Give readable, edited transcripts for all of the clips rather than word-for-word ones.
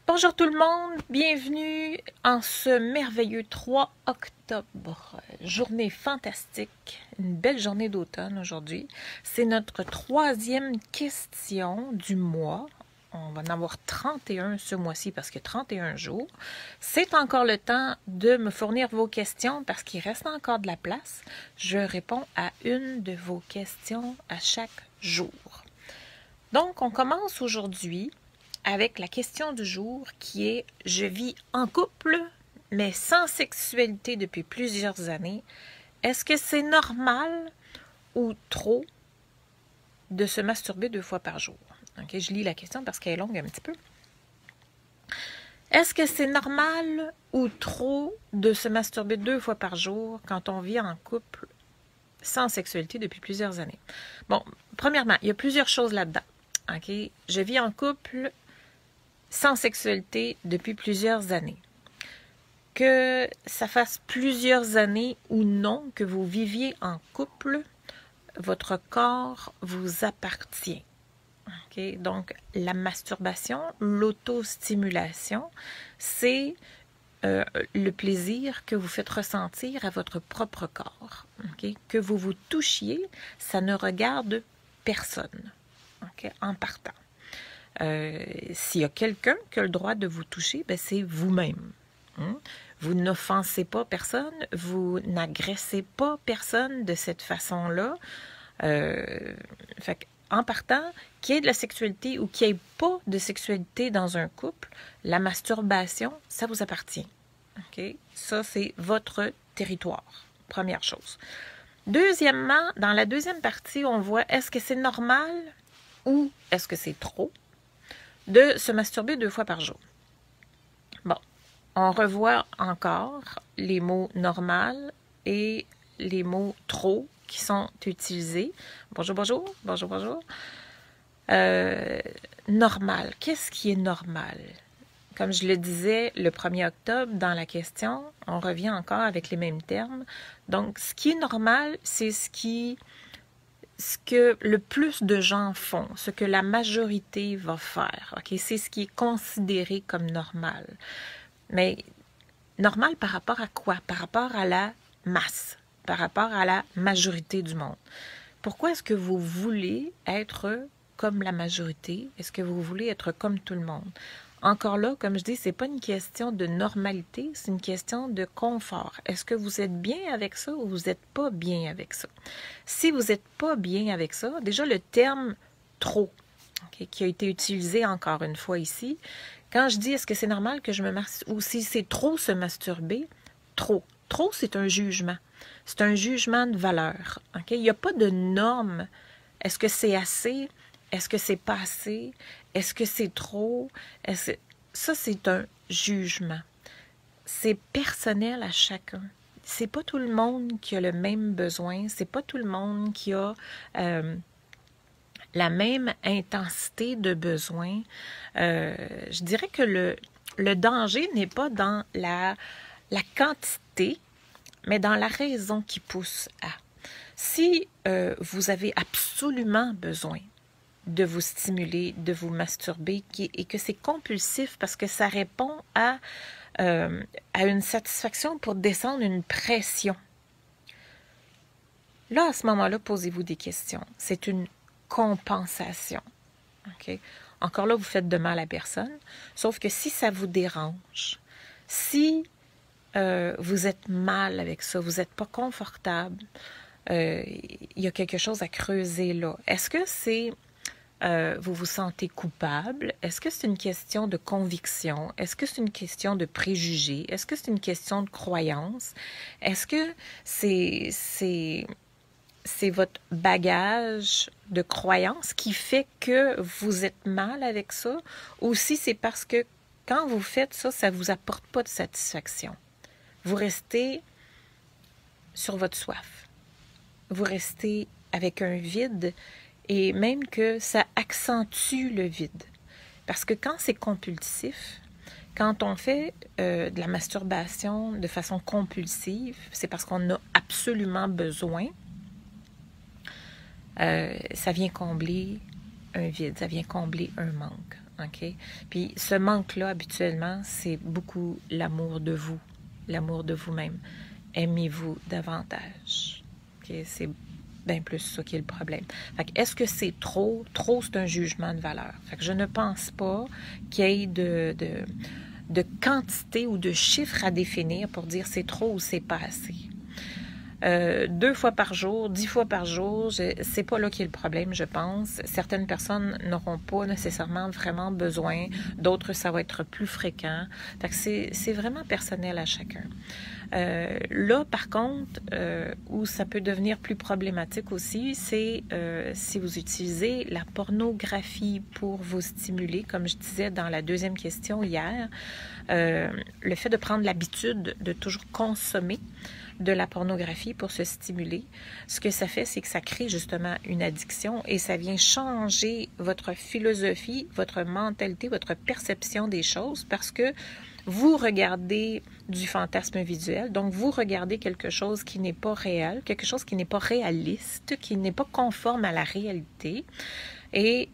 Bonjour tout le monde, bienvenue en ce merveilleux 3 octobre. Journée fantastique, une belle journée d'automne aujourd'hui. C'est notre troisième question du mois. On va en avoir 31 ce mois-ci parce que 31 jours. C'est encore le temps de me fournir vos questions parce qu'il reste encore de la place. Je réponds à une de vos questions à chaque jour. Donc, on commence aujourd'hui avec la question du jour qui est « Je vis en couple, mais sans sexualité depuis plusieurs années. Est-ce que c'est normal ou trop de se masturber 2 fois par jour? » Okay, je lis la question parce qu'elle est longue un petit peu. Est-ce que c'est normal ou trop de se masturber 2 fois par jour quand on vit en couple sans sexualité depuis plusieurs années? Bon, premièrement, il y a plusieurs choses là-dedans. Okay? Je vis en couple sans sexualité depuis plusieurs années. Que ça fasse plusieurs années ou non que vous viviez en couple, votre corps vous appartient. Okay? Donc, la masturbation, l'autostimulation, c'est le plaisir que vous faites ressentir à votre propre corps. Okay? Que vous vous touchiez, ça ne regarde personne. Okay? En partant. S'il y a quelqu'un qui a le droit de vous toucher, ben c'est vous-même. Vous n'offensez pas personne, vous n'agressez pas personne de cette façon-là. En partant, qu'il y ait de la sexualité ou qu'il n'y ait pas de sexualité dans un couple, la masturbation, ça vous appartient. Okay? Ça, c'est votre territoire. Première chose. Deuxièmement, dans la deuxième partie, on voit est-ce que c'est normal ou est-ce que c'est trop de se masturber 2 fois par jour. Bon, on revoit encore les mots « normal » et les mots « trop » qui sont utilisés. Bonjour, bonjour, bonjour, bonjour. Normal. Qu'est-ce qui est normal? Comme je le disais le 1er octobre dans la question, on revient encore avec les mêmes termes. Donc, ce qui est normal, c'est ce que le plus de gens font, ce que la majorité va faire. Okay? C'est ce qui est considéré comme normal. Mais normal par rapport à quoi? Par rapport à la masse, par rapport à la majorité du monde. Pourquoi est-ce que vous voulez être comme la majorité? Est-ce que vous voulez être comme tout le monde? Encore là, comme je dis, ce n'est pas une question de normalité, c'est une question de confort. Est-ce que vous êtes bien avec ça ou vous n'êtes pas bien avec ça? Si vous n'êtes pas bien avec ça, déjà le terme « trop », okay, qui a été utilisé encore une fois ici, quand je dis est-ce que c'est normal que je me masturbe ou si c'est trop se masturber, trop. Trop, c'est un jugement. C'est un jugement de valeur. Okay? Il n'y a pas de norme. Est-ce que c'est assez? Est-ce que c'est pas assez? Est-ce que c'est trop? Ça, c'est un jugement. C'est personnel à chacun. C'est pas tout le monde qui a le même besoin. C'est pas tout le monde qui a la même intensité de besoin. Je dirais que le danger n'est pas dans la quantité, mais dans la raison qui pousse à. Si vous avez absolument besoin de vous stimuler, de vous masturber, et que c'est compulsif parce que ça répond à une satisfaction pour descendre une pression. Là, à ce moment-là, posez-vous des questions. C'est une compensation. Okay? Encore là, vous faites de mal à personne, sauf que si ça vous dérange, si vous êtes mal avec ça, vous n'êtes pas confortable, il y a quelque chose à creuser là. Est-ce que c'est vous vous sentez coupable? Est-ce que c'est une question de conviction? Est-ce que c'est une question de préjugés? Est-ce que c'est une question de croyance? Est-ce que c'est votre bagage de croyance qui fait que vous êtes mal avec ça? Ou si c'est parce que quand vous faites ça, ça ne vous apporte pas de satisfaction? Vous restez sur votre soif. Vous restez avec un vide et même que ça accentue le vide. Parce que quand c'est compulsif, quand on fait de la masturbation de façon compulsive, c'est parce qu'on a absolument besoin. Ça vient combler un vide, ça vient combler un manque. OK? Puis ce manque-là, habituellement, c'est beaucoup l'amour de vous, l'amour de vous-même. Aimez-vous davantage. OK? C'est bien plus ça qui est le problème. Fait que est-ce que c'est trop? Trop, c'est un jugement de valeur. Fait que je ne pense pas qu'il y ait de quantité ou de chiffres à définir pour dire c'est trop ou c'est pas assez. 2 fois par jour, 10 fois par jour, c'est pas là qu'est le problème, je pense. Certaines personnes n'auront pas nécessairement vraiment besoin, d'autres, ça va être plus fréquent. Fait que c'est vraiment personnel à chacun. Là, par contre, où ça peut devenir plus problématique aussi, c'est si vous utilisez la pornographie pour vous stimuler, comme je disais dans la deuxième question hier, le fait de prendre l'habitude de toujours consommer de la pornographie pour se stimuler, ce que ça fait, c'est que ça crée justement une addiction et ça vient changer votre philosophie, votre mentalité, votre perception des choses parce que vous regardez du fantasme visuel, donc vous regardez quelque chose qui n'est pas réel, quelque chose qui n'est pas réaliste, qui n'est pas conforme à la réalité et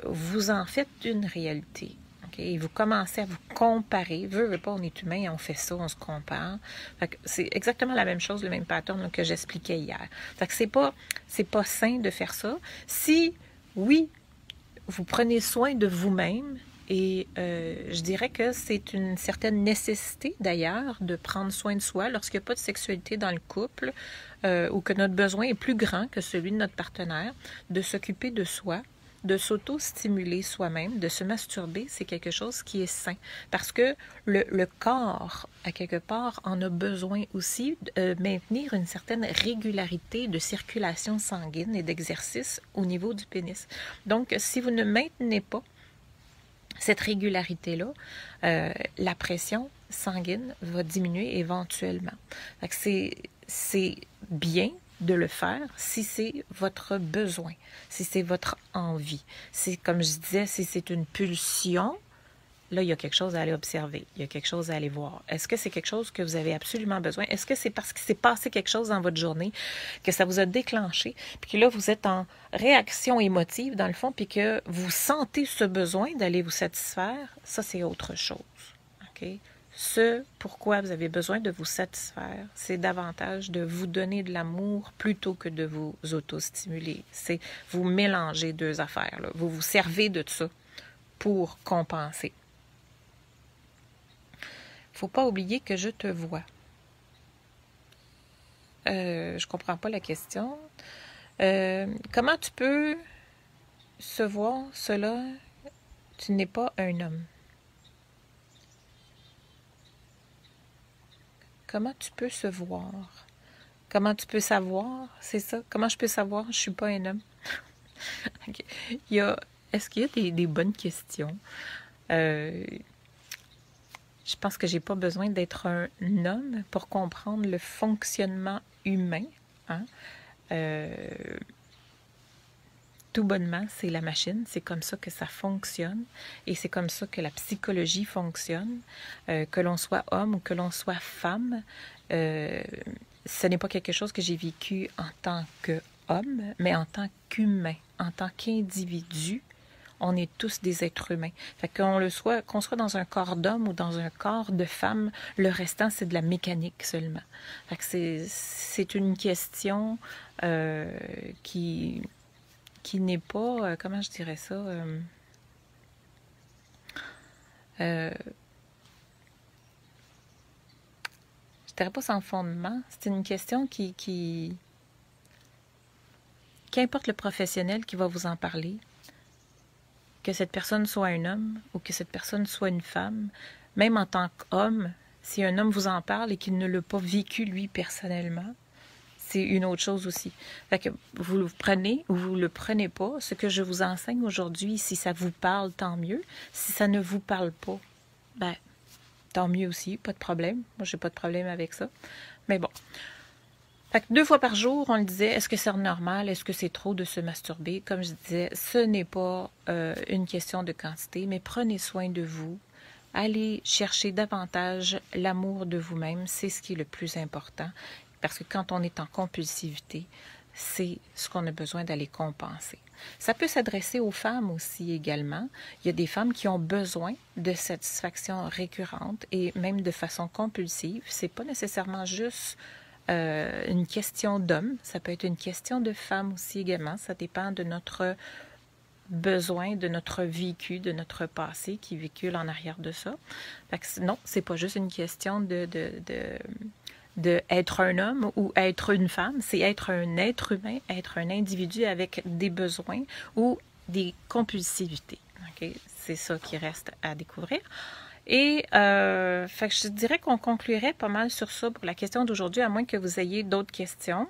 vous en faites une réalité. Et vous commencez à vous comparer. Veut pas, on est humain, on fait ça, on se compare. C'est exactement la même chose, le même pattern que j'expliquais hier. Fait que c'est pas sain de faire ça. Si, oui, vous prenez soin de vous-même, et je dirais que c'est une certaine nécessité d'ailleurs de prendre soin de soi lorsqu'il n'y a pas de sexualité dans le couple ou que notre besoin est plus grand que celui de notre partenaire, de s'occuper de soi, de s'auto-stimuler soi-même, de se masturber, c'est quelque chose qui est sain. Parce que le corps, à quelque part, en a besoin aussi de maintenir une certaine régularité de circulation sanguine et d'exercice au niveau du pénis. Donc, si vous ne maintenez pas cette régularité-là, la pression sanguine va diminuer éventuellement. C'est bien de le faire si c'est votre besoin, si c'est votre envie. C'est comme je disais, si c'est une pulsion, là, il y a quelque chose à aller observer, il y a quelque chose à aller voir. Est-ce que c'est quelque chose que vous avez absolument besoin? Est-ce que c'est parce qu'il s'est passé quelque chose dans votre journée que ça vous a déclenché, puis que là, vous êtes en réaction émotive, dans le fond, puis que vous sentez ce besoin d'aller vous satisfaire? Ça, c'est autre chose. OK? Ce pourquoi vous avez besoin de vous satisfaire, c'est davantage de vous donner de l'amour plutôt que de vous auto-stimuler. C'est vous mélangez deux affaires, là. Vous vous servez de ça pour compenser. Faut pas oublier que je te vois. Je comprends pas la question. Comment tu peux se voir cela? Tu n'es pas un homme. Comment tu peux se voir? Comment tu peux savoir? C'est ça? Comment je peux savoir? Je suis pas un homme. Okay. Est-ce qu'il y a des bonnes questions? Je pense que j'ai pas besoin d'être un homme pour comprendre le fonctionnement humain. Hein? Tout bonnement, c'est la machine, c'est comme ça que ça fonctionne et c'est comme ça que la psychologie fonctionne. Que l'on soit homme ou que l'on soit femme, ce n'est pas quelque chose que j'ai vécu en tant qu'homme, mais en tant qu'humain, en tant qu'individu. On est tous des êtres humains. Fait qu'on soit dans un corps d'homme ou dans un corps de femme, le restant, c'est de la mécanique seulement. Fait que c'est une question qui n'est pas, comment je dirais ça, je dirais pas sans fondement. C'est une question qu'importe le professionnel qui va vous en parler, que cette personne soit un homme ou que cette personne soit une femme, même en tant qu'homme, si un homme vous en parle et qu'il ne l'a pas vécu lui personnellement, c'est une autre chose aussi. Fait que vous le prenez ou vous le prenez pas. Ce que je vous enseigne aujourd'hui, si ça vous parle, tant mieux. Si ça ne vous parle pas, ben, tant mieux aussi, pas de problème. Moi, j'ai pas de problème avec ça. Mais bon. Fait que 2 fois par jour, on le disait, est-ce que c'est normal? Est-ce que c'est trop de se masturber? Comme je disais, ce n'est pas une question de quantité, mais prenez soin de vous. Allez chercher davantage l'amour de vous-même. C'est ce qui est le plus important. Parce que quand on est en compulsivité, c'est ce qu'on a besoin d'aller compenser. Ça peut s'adresser aux femmes aussi également. Il y a des femmes qui ont besoin de satisfaction récurrente et même de façon compulsive. C'est pas nécessairement juste une question d'homme, ça peut être une question de femme aussi également. Ça dépend de notre besoin, de notre vécu, de notre passé qui véhicule en arrière de ça. Fait que non, c'est pas juste une question de être un homme ou être une femme, c'est être un être humain, être un individu avec des besoins ou des compulsivités. Okay? C'est ça qui reste à découvrir. Et fait que je dirais qu'on conclurait pas mal sur ça pour la question d'aujourd'hui, à moins que vous ayez d'autres questions.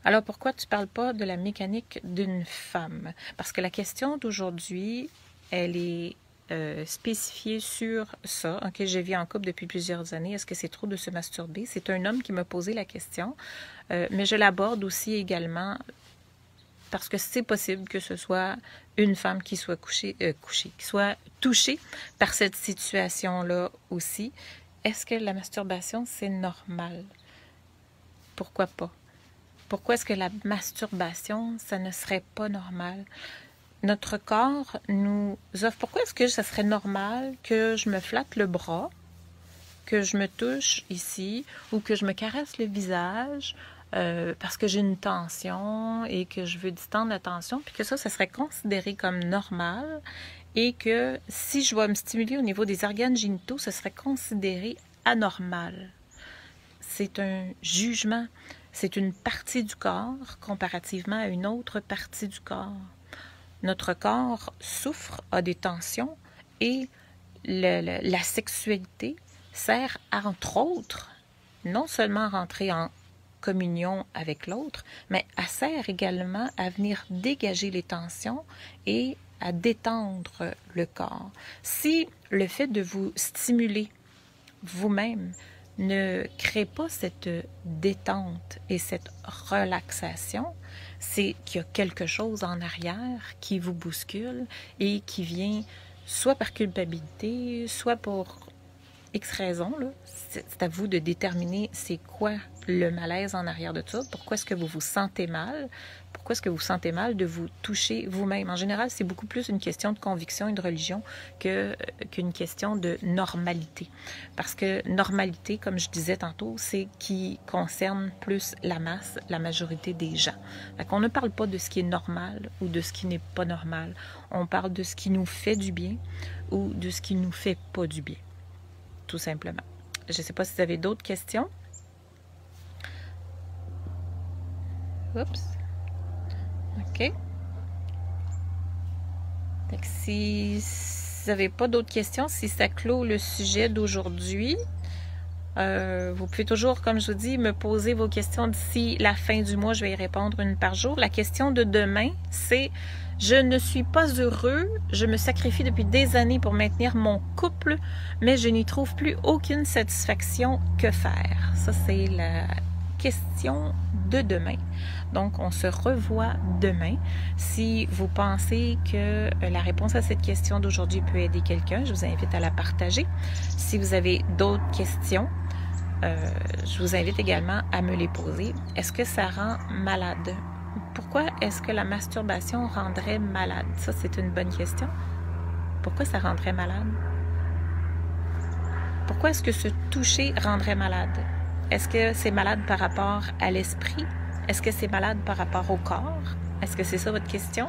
Alors, pourquoi tu ne parles pas de la mécanique d'une femme? Parce que la question d'aujourd'hui, elle est spécifiée sur ça. Ok, je vis en couple depuis plusieurs années. Est-ce que c'est trop de se masturber? C'est un homme qui m'a posé la question, mais je l'aborde aussi également parce que c'est possible que ce soit une femme qui soit qui soit touchée par cette situation-là aussi. Est-ce que la masturbation, c'est normal? Pourquoi pas? Pourquoi est-ce que la masturbation, ça ne serait pas normal? Notre corps nous offre... Pourquoi est-ce que ça serait normal que je me flatte le bras, que je me touche ici, ou que je me caresse le visage parce que j'ai une tension et que je veux distendre la tension, puis que ça serait considéré comme normal, et que si je vais me stimuler au niveau des organes génitaux, ce serait considéré anormal. C'est un jugement. C'est une partie du corps comparativement à une autre partie du corps. Notre corps souffre, a des tensions et la sexualité sert, entre autres, non seulement à rentrer en communion avec l'autre, mais elle sert également à venir dégager les tensions et à détendre le corps. Si le fait de vous stimuler vous-même ne crée pas cette détente et cette relaxation, c'est qu'il y a quelque chose en arrière qui vous bouscule et qui vient soit par culpabilité, soit pour X raisons. C'est à vous de déterminer c'est quoi le malaise en arrière de ça, pourquoi est-ce que vous vous sentez mal, pourquoi est-ce que vous vous sentez mal de vous toucher vous-même. En général, c'est beaucoup plus une question de conviction et de religion qu'une question de normalité. Parce que normalité, comme je disais tantôt, c'est qui concerne plus la masse, la majorité des gens. Fait qu'on ne parle pas de ce qui est normal ou de ce qui n'est pas normal. On parle de ce qui nous fait du bien ou de ce qui nous fait pas du bien. Tout simplement. Je ne sais pas si vous avez d'autres questions. Oups. OK. Fait que si vous n'avez pas d'autres questions, si ça clôt le sujet d'aujourd'hui, vous pouvez toujours, comme je vous dis, me poser vos questions d'ici la fin du mois. Je vais y répondre une par jour. La question de demain, c'est « Je ne suis pas heureux. Je me sacrifie depuis des années pour maintenir mon couple, mais je n'y trouve plus aucune satisfaction. Que faire? » Ça, c'est la question de demain. Donc, on se revoit demain. Si vous pensez que la réponse à cette question d'aujourd'hui peut aider quelqu'un, je vous invite à la partager. Si vous avez d'autres questions, je vous invite également à me les poser. Est-ce que ça rend malade? Pourquoi est-ce que la masturbation rendrait malade? Ça, c'est une bonne question. Pourquoi ça rendrait malade? Pourquoi est-ce que se toucher rendrait malade? Est-ce que c'est malade par rapport à l'esprit? Est-ce que c'est malade par rapport au corps? Est-ce que c'est ça votre question?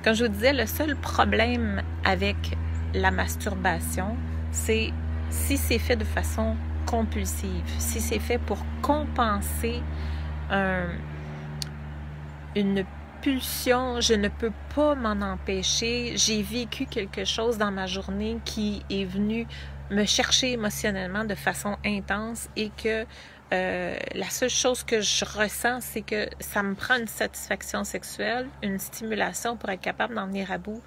Comme je vous disais, le seul problème avec la masturbation, c'est si c'est fait de façon compulsive, si c'est fait pour compenser une pulsion, je ne peux pas m'en empêcher, j'ai vécu quelque chose dans ma journée qui est venu me chercher émotionnellement de façon intense et que la seule chose que je ressens, c'est que ça me prend une satisfaction sexuelle, une stimulation pour être capable d'en venir à bout.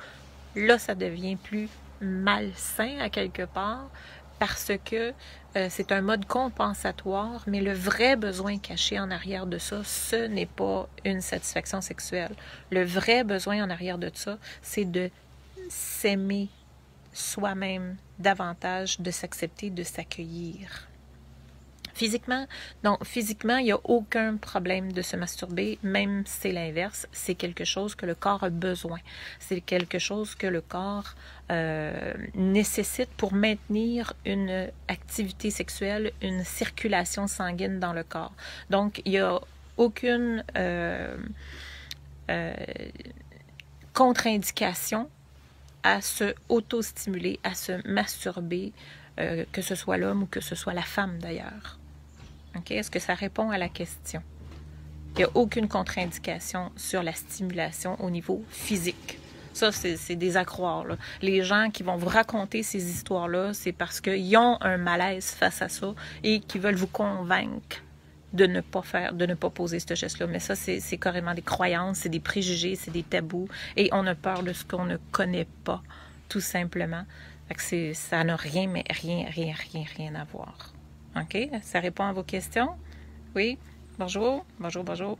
Là, ça devient plus malsain à quelque part parce que c'est un mode compensatoire, mais le vrai besoin caché en arrière de ça, ce n'est pas une satisfaction sexuelle. Le vrai besoin en arrière de ça, c'est de s'aimer soi-même davantage, de s'accepter, de s'accueillir. Physiquement, non, physiquement, il n'y a aucun problème de se masturber, même si c'est l'inverse. C'est quelque chose que le corps a besoin. C'est quelque chose que le corps nécessite pour maintenir une activité sexuelle, une circulation sanguine dans le corps. Donc, il n'y a aucune contre-indication à se auto-stimuler, à se masturber, que ce soit l'homme ou que ce soit la femme d'ailleurs. Okay? Est-ce que ça répond à la question? Il n'y a aucune contre-indication sur la stimulation au niveau physique. Ça, c'est des à croire, là. Les gens qui vont vous raconter ces histoires-là, c'est parce qu'ils ont un malaise face à ça et qui veulent vous convaincre de ne pas poser ce geste-là. Mais ça, c'est carrément des croyances, c'est des préjugés, c'est des tabous et on a peur de ce qu'on ne connaît pas, tout simplement. Fait que ça n'a rien, mais rien à voir. OK? Ça répond à vos questions? Oui? Bonjour? Bonjour.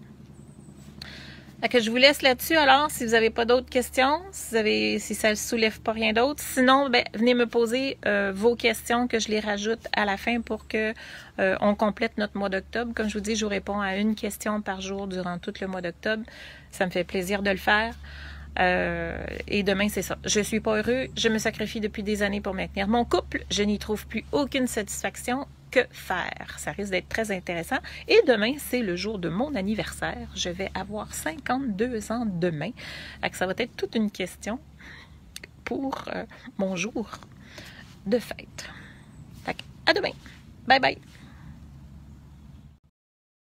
Fait que je vous laisse là-dessus, alors, si vous n'avez pas d'autres questions, si ça ne soulève pas rien d'autre. Sinon, venez me poser vos questions, que je les rajoute à la fin pour que on complète notre mois d'octobre. Comme je vous dis, je vous réponds à une question par jour durant tout le mois d'octobre. Ça me fait plaisir de le faire. Et demain, c'est ça. Je suis pas heureux, je me sacrifie depuis des années pour maintenir mon couple, je n'y trouve plus aucune satisfaction. Que faire? Ça risque d'être très intéressant. Et demain, c'est le jour de mon anniversaire. Je vais avoir 52 ans demain. Ça va être toute une question pour mon jour de fête. À demain. Bye bye.